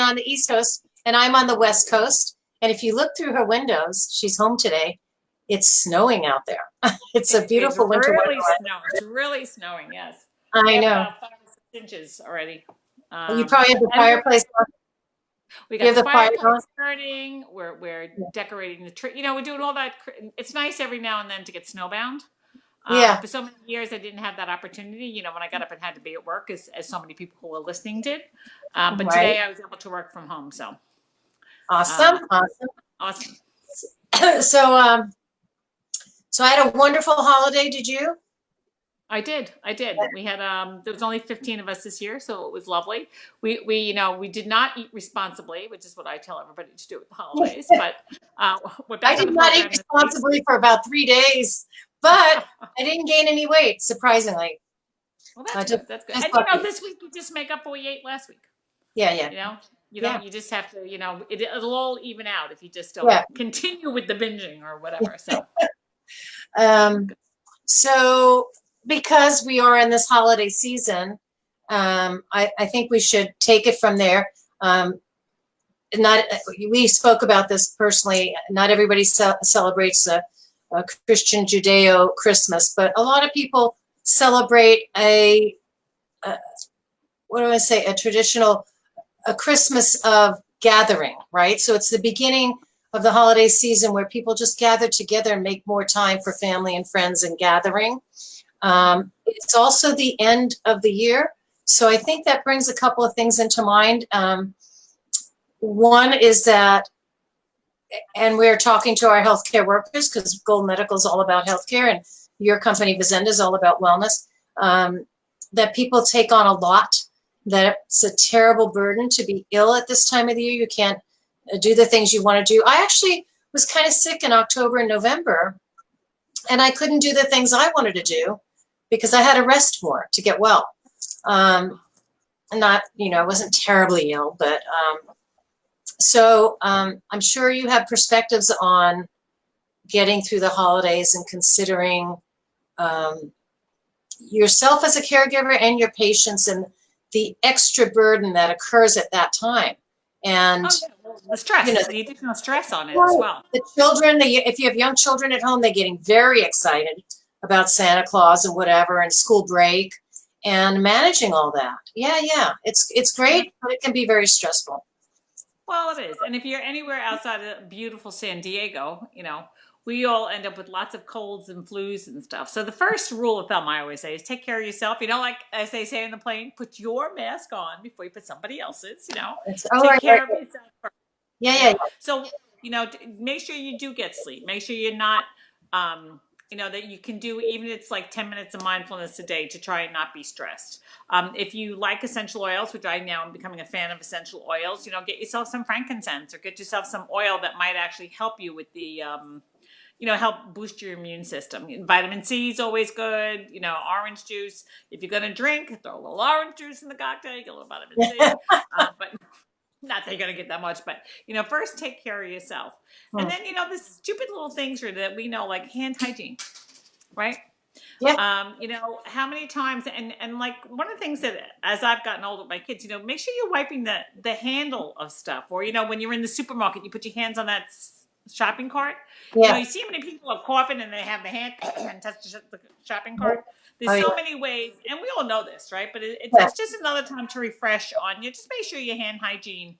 on the East Coast, and I'm on the West Coast. And if you look through her windows, she's home today. It's snowing out there. It's a beautiful winter Really wonderland. snowing. It's really snowing. Yes, we I have know. about 5 or 6 inches already. You probably have the And fireplace on. we You got have the the fire on? fireplace starting. We're decorating the tree. We're doing all that. It's nice every now and then to get snowbound. Yeah. For so many years, I didn't have that opportunity. When I got up and had to be at work, as so many people who were listening did. But Right. today I was able to work from home. So Awesome. awesome. So, so I had a wonderful holiday. Did you? I did. We had there was only 15 of us this year, so it was lovely. We did not eat responsibly, which is what I tell everybody to do with the holidays. But we're I back on did the not program eat this week. responsibly for about 3 days, but I didn't gain any weight, surprisingly. Well, that's good. That's good. Just And lucky. this week you just make up what we ate last week. Yeah, yeah, You yeah, don't. You just have to. It'll all even out if you just don't yeah. continue with the binging or whatever. So Um, so because we are in this holiday season, I think we should take it from there. Not we spoke about this personally. Not everybody celebrates a Christian Judeo Christmas, but a lot of people celebrate what do I say? A Christmas of gathering, right? So it's the beginning of the holiday season where people just gather together and make more time for family and friends and gathering. It's also the end of the year. So I think that brings a couple of things into mind. One is that, and we're talking to our healthcare workers because Gold Medical is all about healthcare and your company, Visenda, is all about wellness, that people take on a lot, that it's a terrible burden to be ill at this time of the year. You can't do the things you want to do. I actually was kind of sick in October and November, and I couldn't do the things I wanted to do because I had to rest more to get well. Not, I wasn't terribly ill, but so I'm sure you have perspectives on getting through the holidays and considering yourself as a caregiver and your patients and the extra burden that occurs at that time. And the stress, the additional stress on it as well. The children, if you have young children at home, they're getting very excited about Santa Claus and whatever, and school break and managing all that. Yeah, it's great, but it can be very stressful. Well, it is. And if you're anywhere outside of beautiful San Diego, we all end up with lots of colds and flus and stuff. So the first rule of thumb I always say is take care of yourself. Like as they say in the plane, put your mask on before you put somebody else's, Take care of yourself first. Yeah. So, make sure you do get sleep. Make sure you're not, that you can do, even if it's like 10 minutes of mindfulness a day to try and not be stressed. If you like essential oils, which I now am becoming a fan of essential oils, get yourself some frankincense or get yourself some oil that might actually help you with the, help boost your immune system. Vitamin C is always good. Orange juice. If you're going to drink, throw a little orange juice in the cocktail, you get a little vitamin C. But not that you're going to get that much, but, first take care of yourself. And then, the stupid little things that we know, like hand hygiene, right? Yeah. How many times, and like one of the things that as I've gotten older with my kids, make sure you're wiping the handle of stuff. Or, when you're in the supermarket, you put your hands on that shopping cart. Yeah. You see how many people are coughing and they have the hand and touch the shopping cart. There's so many ways, and we all know this, right? But it's just another time to refresh on you. Just make sure your hand hygiene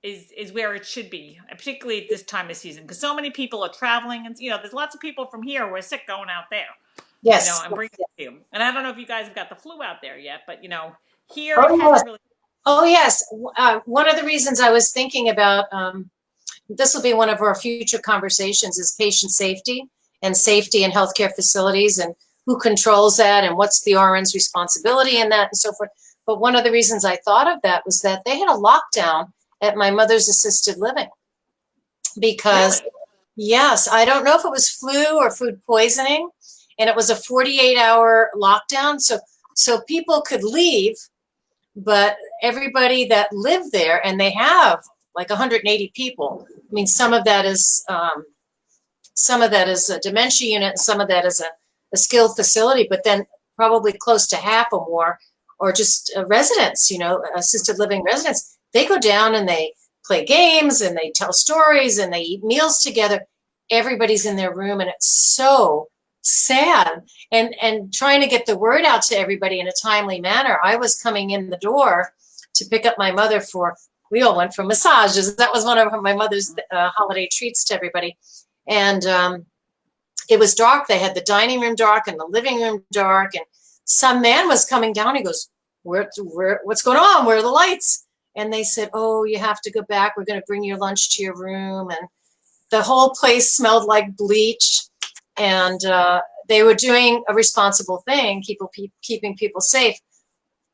is where it should be, particularly at this time of season, because so many people are traveling, and there's lots of people from here who are sick going out there. Yes. And bringing it to you. And I don't know if you guys have got the flu out there yet, but here it hasn't really. Oh yes. One of the reasons I was thinking about this will be one of our future conversations is patient safety and healthcare facilities and who controls that and what's the RN's responsibility in that and so forth. But one of the reasons I thought of that was that they had a lockdown at my mother's assisted living because, yes, I don't know if it was flu or food poisoning, and it was a 48-hour lockdown. So people could leave, but everybody that lived there, and they have like 180 people. I mean, some of that is a dementia unit, and some of that is a skilled facility, but then probably close to half or more, or just residents, assisted living residents. they go down and they play games and they tell stories and they eat meals together. Everybody's in their room, and it's so sad. And trying to get the word out to everybody in a timely manner. I was coming in the door to pick up my mother we all went for massages. That was one of my mother's holiday treats to everybody. And it was dark. They had the dining room dark and the living room dark. And some man was coming down. He goes, what's going on? Where are the lights? And they said, oh, you have to go back. We're going to bring your lunch to your room. And the whole place smelled like bleach. And they were doing a responsible thing, keeping people safe.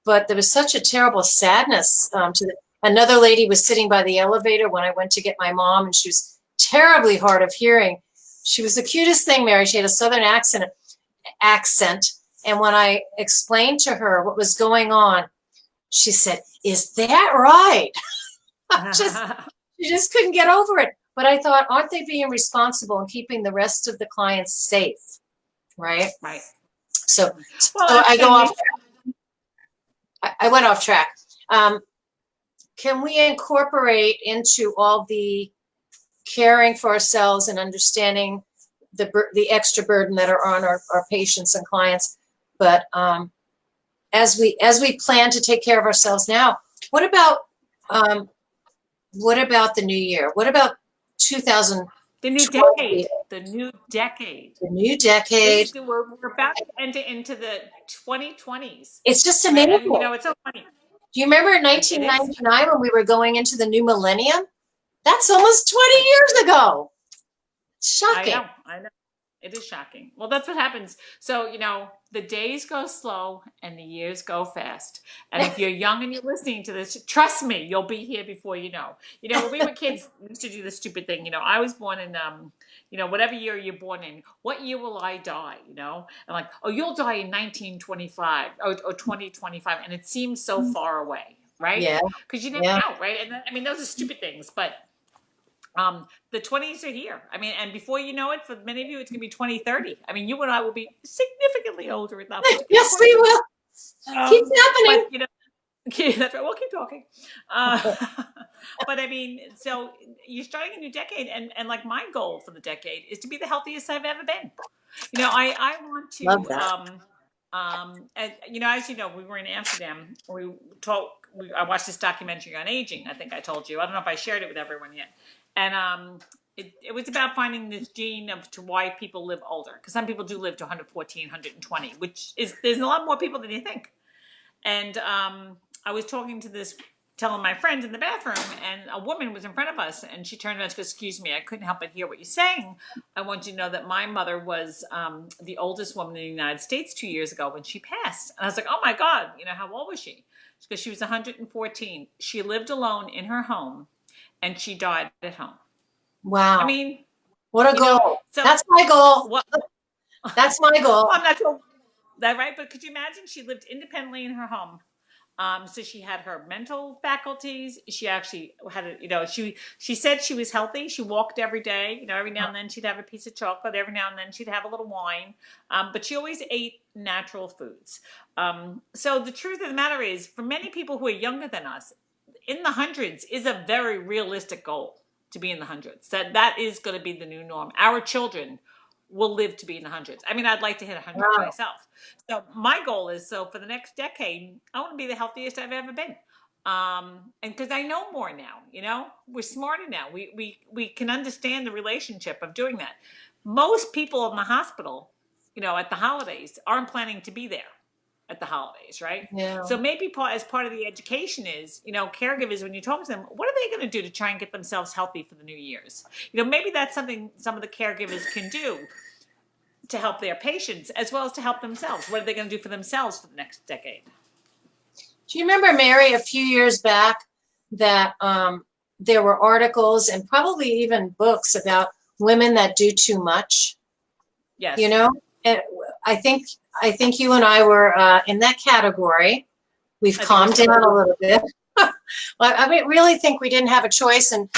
But there was such a terrible sadness another lady was sitting by the elevator when I went to get my mom, and she was terribly hard of hearing. She was the cutest thing, Mary. She had a Southern accent. And when I explained to her what was going on, she said, is that right? She just couldn't get over it. But I thought, aren't they being responsible and keeping the rest of the clients safe? Right? Right. So I go off track. I went off track. Can we incorporate into all the caring for ourselves and understanding the extra burden that are on our patients and clients? But as we plan to take care of ourselves now, what about the new year? What about 2000? The new decade. The new decade. The new decade. We're about to enter into the 2020s. It's just Right? amazing. And, it's so funny. Do you remember in 1999 when we were going into the new millennium? That's almost 20 years ago. Shocking. I know. It is shocking. Well, that's what happens. So, the days go slow and the years go fast. And if you're young and you're listening to this, trust me, you'll be here before you know. When we were kids, we used to do this stupid thing. I was born in, whatever year you're born in, what year will I die? And like, oh, you'll die in 1925 or 2025. And it seems so far away, right? Yeah. Because you never know, right? And those are stupid things, but the 20s are here. And before you know it, for many of you, it's going to be 2030. You and I will be significantly older at that point. Yes, we will. Keeps happening. But, that's right. We'll keep talking. But so you're starting a new decade, and like my goal for the decade is to be the healthiest I've ever been. I want to. Love that. As you know, we were in Amsterdam. I watched this documentary on aging. I think I told you. I don't know if I shared it with everyone yet. And it was about finding this gene to why people live older. Because some people do live to 114, 120, which is, there's a lot more people than you think. And I was telling my friends in the bathroom, and a woman was in front of us, and she turned around and said, excuse me, I couldn't help but hear what you're saying. I want you to know that my mother was the oldest woman in the United States 2 years ago when she passed. And I was like, oh my God, how old was she? Because she was 114. She lived alone in her home, and she died at home. Wow. What a goal. So that's my goal. That's my goal. I'm not sure that right, but could you imagine she lived independently in her home? So she had her mental faculties. She actually had she said she was healthy. She walked every day. Every now and then she'd have a piece of chocolate. Every now and then she'd have a little wine. But she always ate natural foods. So the truth of the matter is, for many people who are younger than us, in the hundreds is a very realistic goal, to be in the hundreds. That is going to be the new norm. Our children will live to be in the hundreds. I'd like to hit 100 myself. So my goal is, for the next decade, I want to be the healthiest I've ever been. And because I know more now, we're smarter now. We can understand the relationship of doing that. Most people in the hospital, at the holidays, aren't planning to be there at the holidays, right? Yeah. So maybe as part of the education is, caregivers, when you talk to them, what are they going to do to try and get themselves healthy for the New Year's? Maybe that's something some of the caregivers can do to help their patients as well as to help themselves. What are they going to do for themselves for the next decade? Do you remember, Mary, a few years back that there were articles and probably even books about women that do too much? Yes. And I think you and I were in that category. We've calmed down a little bit. I really think we didn't have a choice, and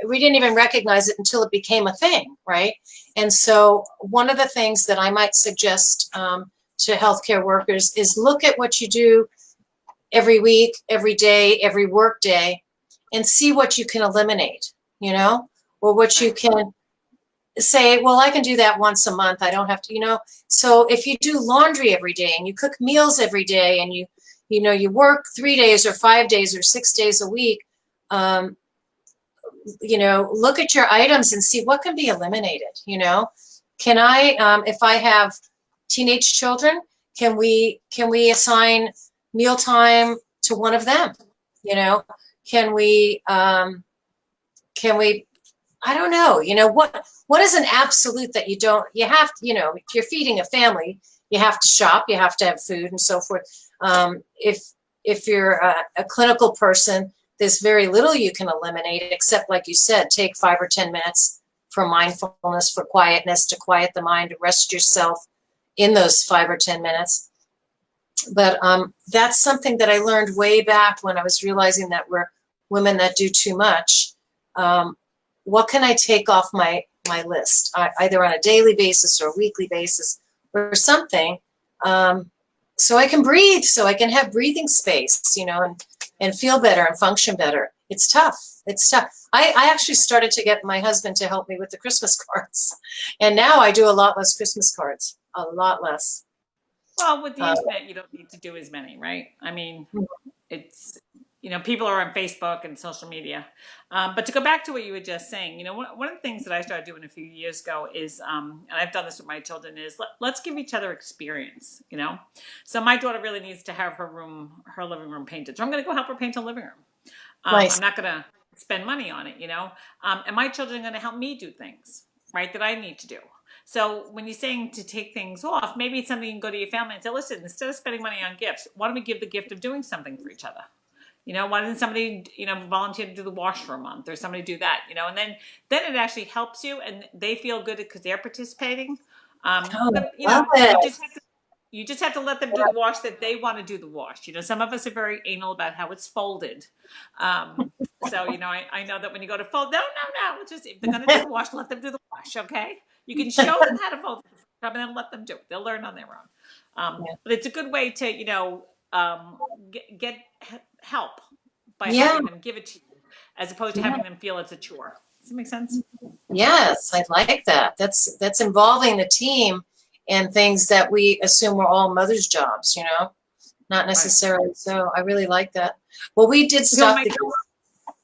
we didn't even recognize it until it became a thing, right? And so one of the things that I might suggest to healthcare workers is look at what you do every week, every day, every work day, and see what you can eliminate, or what you can say, well, I can do that once a month. I don't have to, So if you do laundry every day and you cook meals every day and you work 3 days or 5 days or 6 days a week, look at your items and see what can be eliminated. Can I, if I have teenage children, can we assign mealtime to one of them? Can we, I don't know, what is an absolute that you have, if you're feeding a family, you have to shop, you have to have food and so forth. If you're a clinical person, there's very little you can eliminate, except, like you said, take 5 or 10 minutes for mindfulness, for quietness, to quiet the mind, to rest yourself in those 5 or 10 minutes. But that's something that I learned way back when I was realizing that we're women that do too much. What can I take off my list, either on a daily basis or a weekly basis or something, so I can breathe, so I can have breathing space, and feel better and function better. It's tough. It's tough. I actually started to get my husband to help me with the Christmas cards. And now I do a lot less Christmas cards, a lot less. Well, with the internet, you don't need to do as many, right? I mean, it's, people are on Facebook and social media. But to go back to what you were just saying, one of the things that I started doing a few years ago is, and I've done this with my children, is let's give each other experience, So my daughter really needs to have her living room painted. So I'm going to go help her paint her living room. Nice. I'm not going to spend money on it, and my children are going to help me do things, right, that I need to do. So when you're saying to take things off, maybe it's something you can go to your family and say, listen, instead of spending money on gifts, why don't we give the gift of doing something for each other? Why doesn't somebody, volunteer to do the wash for a month, or somebody do that, and then it actually helps you and they feel good because they're participating. But, you just have to let them do the wash that they want to do the wash. Some of us are very anal about how it's folded. So, I know that when you go to fold, no, just, if they're going to do the wash, let them do the wash. Okay. You can show them how to fold it and then let them do it. They'll learn on their own. But it's a good way to, get help by having them give it to you, as opposed to having them feel it's a chore. Does that make sense? Yes, I like that. That's involving the team and things that we assume were all mothers' jobs, not necessarily. Right. So I really like that. Well, we did stop.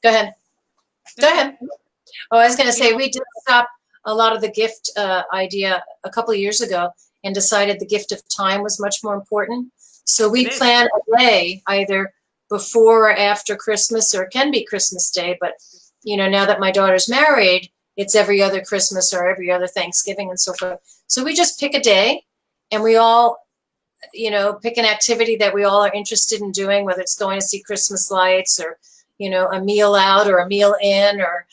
Go ahead. Go ahead. Oh, I was going to say, we did stop a lot of the gift idea a couple of years ago and decided the gift of time was much more important. So we plan a day either before or after Christmas, or it can be Christmas Day. But, now that my daughter's married, it's every other Christmas or every other Thanksgiving and so forth. So we just pick a day and we all, pick an activity that we all are interested in doing, whether it's going to see Christmas lights or, a meal out or a meal in, or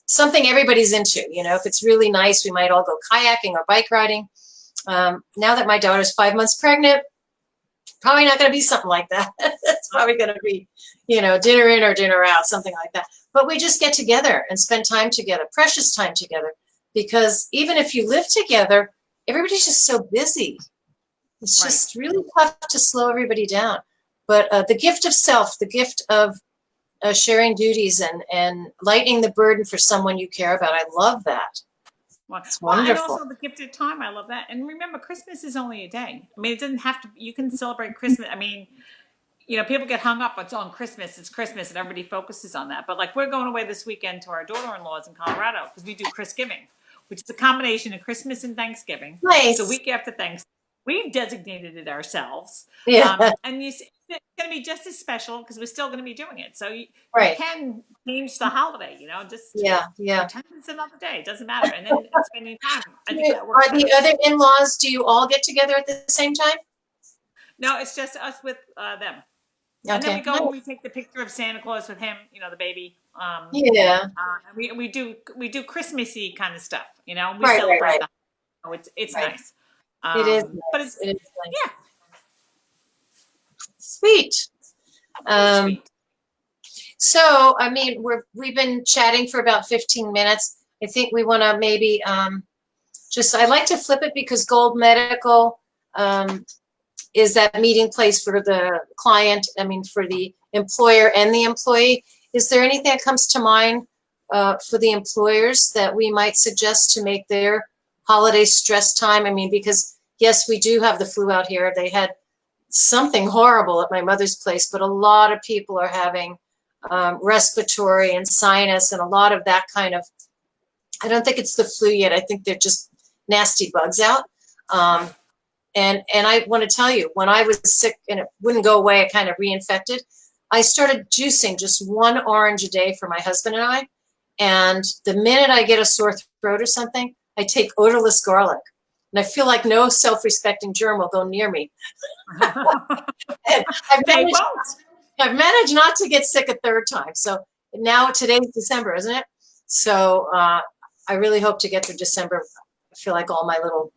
something everybody's into. If it's really nice, we might all go kayaking or bike riding. Now that my daughter's 5 months pregnant, probably not going to be something like that. It's probably going to be, dinner in or dinner out, something like that. But we just get together and spend time together, precious time together, because even if you live together, everybody's just so busy. It's just really tough to slow everybody down. But the gift of self, the gift of sharing duties and lightening the burden for someone you care about, I love that. It's wonderful. And also the gift of time, I love that. And remember, Christmas is only a day. I mean, it doesn't have to, you can celebrate Christmas. I mean, people get hung up on Christmas. It's Christmas and everybody focuses on that. But like, we're going away this weekend to our daughter-in-law's in Colorado because we do Christgiving, which is a combination of Christmas and Thanksgiving. Nice. It's a week after Thanksgiving. We've designated it ourselves. Yeah. And it's going to be just as special because we're still going to be doing it. So you can change the holiday, just pretend it's another day. It doesn't matter. And then spending time. I think that works. Are the other in-laws, do you all get together at the same time? No, it's just us with them. Okay. And then we go and we take the picture of Santa Claus with him, the baby. And we do Christmassy kind of stuff, We celebrate that. So it's nice. It is, but it is nice. Yeah. Sweet. So, I mean, we've been chatting for about 15 minutes. I think we want to maybe I'd like to flip it because Gold Medical is that meeting place for the client, for the employer and the employee. Is there anything that comes to mind for the employers that we might suggest to make their holiday stress time? I mean, because yes, we do have the flu out here. They had something horrible at my mother's place, but a lot of people are having respiratory and sinus and a lot of that kind of, I don't think it's the flu yet. I think they're just nasty bugs out. And I want to tell you, when I was sick and it wouldn't go away, it kind of reinfected. I started juicing just one orange a day for my husband and I. And the minute I get a sore throat or something, I take odorless garlic. And I feel like no self-respecting germ will go near me. And They won't. I've managed not to get sick a third time. So now today's December, isn't it? So I really hope to get through December. I feel like all my little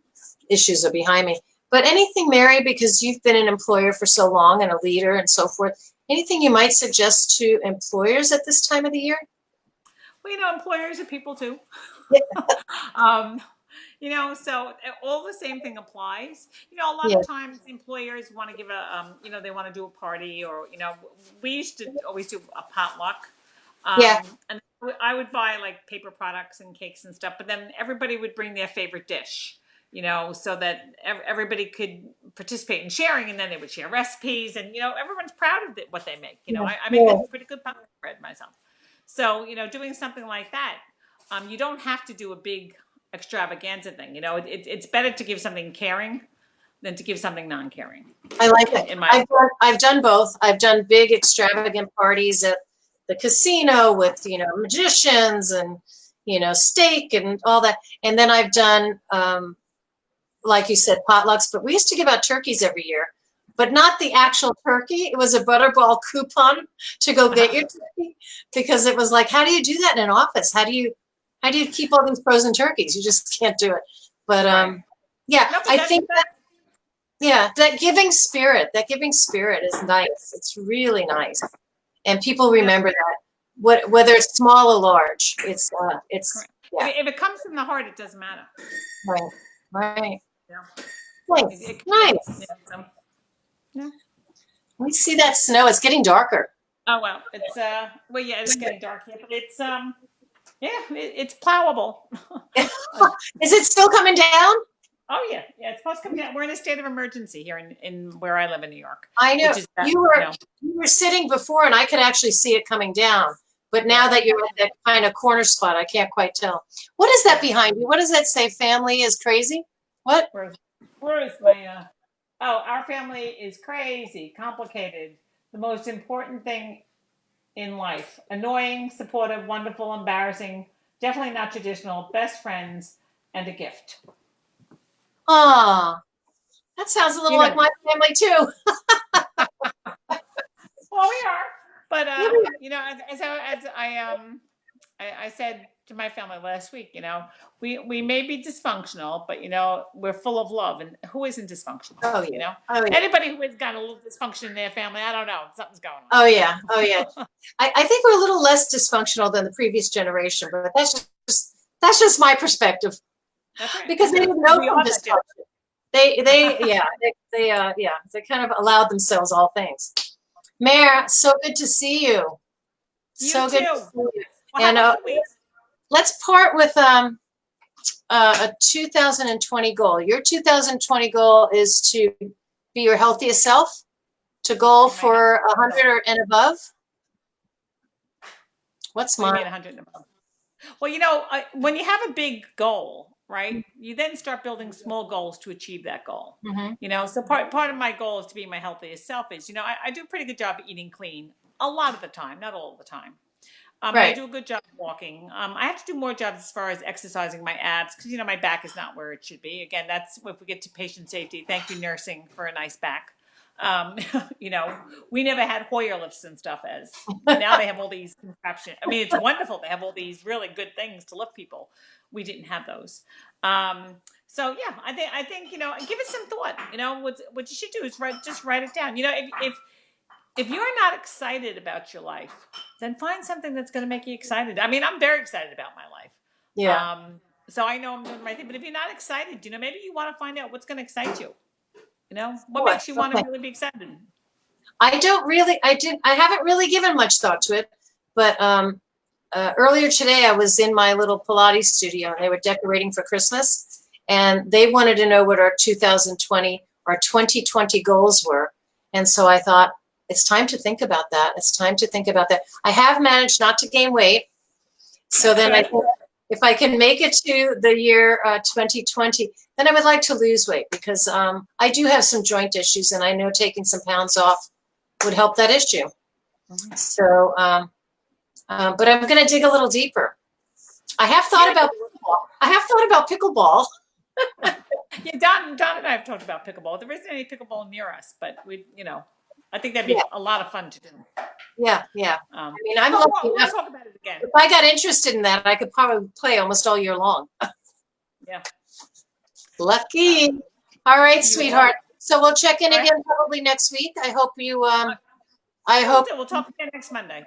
issues are behind me. But anything, Mary, because you've been an employer for so long and a leader and so forth, anything you might suggest to employers at this time of the year? Well, employers are people too. So all the same thing applies. A lot Yeah. of times employers want to give they want to do a party, or, we used to always do a potluck. Yeah. And I would buy like paper products and cakes and stuff, but then everybody would bring their favorite dish, so that everybody could participate in sharing, and then they would share recipes, and, everyone's proud of what they make. I make a pretty good potluck bread myself. So, doing something like that, you don't have to do a big extravaganza thing. It's better to give something caring than to give something non-caring. I like it. I've done both. I've done big extravagant parties at the casino with, magicians and, steak and all that. And then I've done, like you said, potlucks, but we used to give out turkeys every year, but not the actual turkey. It was a Butterball coupon to go get your turkey, because it was like, how do you do that in an office? How do you keep all these frozen turkeys? You just can't do it. But yeah, No, but I think that giving spirit is nice. It's really nice. And people remember that, whether it's small or large, it's yeah. If it comes from the heart, it doesn't matter. Right. Yeah. Nice. Nice. Yeah. We see that snow. It's getting darker. Oh, well, it's getting dark here, but it's it's plowable. Is it still coming down? Oh yeah, it's supposed to come down. We're in a state of emergency here in where I live in New York. I know. You were sitting before, and I could actually see it coming down. But now that you're at that kind of corner spot, I can't quite tell. What is that behind you? What does that say? Family is crazy? What? Where is my? Our family is crazy, complicated. The most important thing in life: annoying, supportive, wonderful, embarrassing, definitely not traditional, best friends, and a gift. Ah, that sounds a little like my family too. Well, we are, but as I said to my family last week, we may be dysfunctional, but we're full of love, and who isn't dysfunctional? Oh yeah. Anybody who has got a little dysfunction in their family, I don't know, something's going on. Oh yeah. I think we're a little less dysfunctional than the previous generation, but that's just my perspective. That's right. Because they didn't know from dysfunction. They kind of allowed themselves all things. Mare, so good to see you. You good too. to see you. Well, And let's part with a 2020 goal. Your 2020 goal is to be your healthiest self, to goal for 100 and above. What's mine? 100 and above. Well, when you have a big goal, right, you then start building small goals to achieve that goal. Mm-hmm. So part of my goal is to be my healthiest self is, I do a pretty good job of eating clean a lot of the time, not all the time. Right. I do a good job of walking. I have to do more jobs as far as exercising my abs, because, my back is not where it should be. Again, that's if we get to patient safety. Thank you, nursing, for a nice back. We never had Hoyer lifts and stuff now they have all these contraptions. I mean, it's wonderful. They have all these really good things to lift people. We didn't have those. So yeah, I think, give it some thought. What you should do is write it down. If you're not excited about your life, then find something that's going to make you excited. I mean, I'm very excited about my life. Yeah. So I know I'm doing the right thing, but if you're not excited, maybe you want to find out what's going to excite you. What makes you want to really be excited? I haven't really given much thought to it, But earlier today, I was in my little Pilates studio and they were decorating for Christmas. And they wanted to know what our 2020 goals were. And so I thought, it's time to think about that. It's time to think about that. I have managed not to gain weight. So then I think if I can make it to the year 2020, then I would like to lose weight because I do have some joint issues and I know taking some pounds off would help that issue. So, but I'm going to dig a little deeper. I have thought about pickleball. Yeah, Don and I have talked about pickleball. There isn't any pickleball near us, but I think that'd be a lot of fun to do. Yeah. I mean, I'm But lucky we'll enough. talk about it again. If I got interested in that, I could probably play almost all year long. Yeah. Lucky. All right, sweetheart. So we'll check in All right. again probably next week. I hope you, We'll talk again next Monday.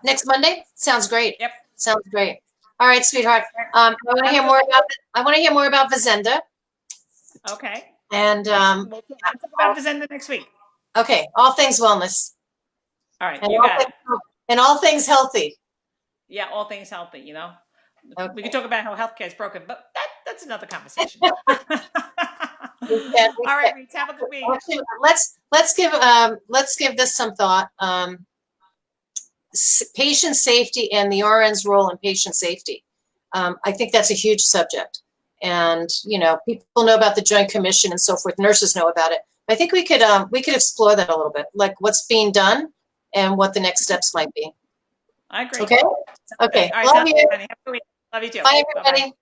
next Monday? Sounds great. Yep. Sounds great. All right, sweetheart. I want to hear more about Fazenda. Okay. And We'll talk about Fazenda next week. okay, all things wellness. All right. And You all got it. and all things healthy. Yeah, all things healthy, Okay. We can talk about how healthcare is broken, but that's another conversation. We All right, can. Reeds, have a good week. Actually, let's give this some thought. Patient safety and the RN's role in patient safety. I think that's a huge subject. And people know about the Joint Commission and so forth. Nurses know about it. I think we could explore that a little bit, like what's being done and what the next steps might be. I agree. Okay. Okay. All right, Love you. honey. Have a good week. Love you too. Bye, Bye-bye. everybody.